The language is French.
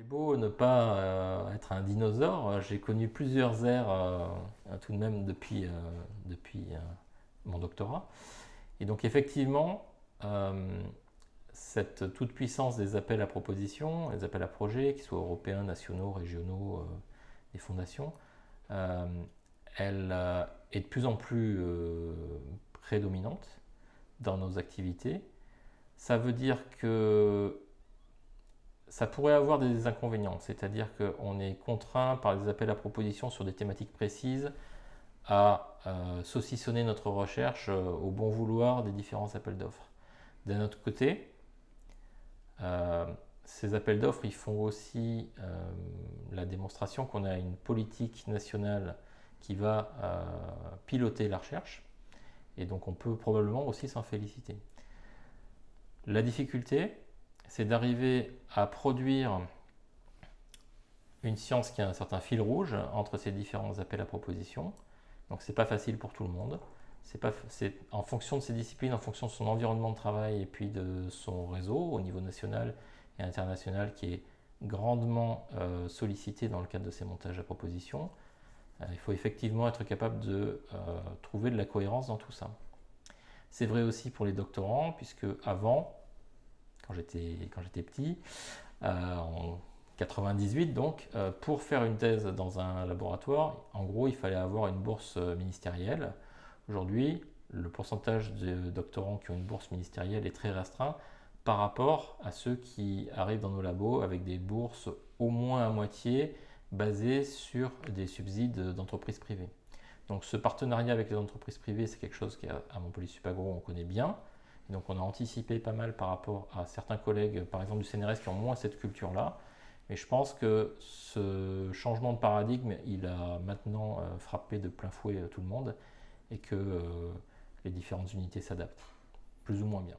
beau ne pas être un dinosaure, j'ai connu plusieurs ères tout de même depuis mon doctorat. Et donc effectivement, cette toute-puissance des appels à propositions, les appels à projets, qu'ils soient européens, nationaux, régionaux, des fondations, euh, elle est de plus en plus prédominante dans nos activités. Ça veut dire que ça pourrait avoir des inconvénients, c'est-à-dire qu'on est contraint par des appels à propositions sur des thématiques précises à saucissonner notre recherche au bon vouloir des différents appels d'offres. D'un autre côté, ces appels d'offres, ils font aussi la démonstration qu'on a une politique nationale qui va piloter la recherche, et donc on peut probablement aussi s'en féliciter. La difficulté, c'est d'arriver à produire une science qui a un certain fil rouge entre ces différents appels à propositions. Donc c'est pas facile pour tout le monde. C'est en fonction de ses disciplines, en fonction de son environnement de travail et puis de son réseau au niveau national et international qui est grandement sollicité dans le cadre de ces montages à propositions. Il faut effectivement être capable de trouver de la cohérence dans tout ça. C'est vrai aussi pour les doctorants, puisque avant, quand j'étais petit, en 98 donc, pour faire une thèse dans un laboratoire, en gros, il fallait avoir une bourse ministérielle. Aujourd'hui, le pourcentage de doctorants qui ont une bourse ministérielle est très restreint par rapport à ceux qui arrivent dans nos labos avec des bourses au moins à moitié basées sur des subsides d'entreprises privées. Donc ce partenariat avec les entreprises privées, c'est quelque chose qu'à Montpellier Supagro on connaît bien. Et donc on a anticipé pas mal par rapport à certains collègues, par exemple du CNRS, qui ont moins cette culture-là. Mais je pense que ce changement de paradigme, il a maintenant frappé de plein fouet tout le monde et que les différentes unités s'adaptent, plus ou moins bien.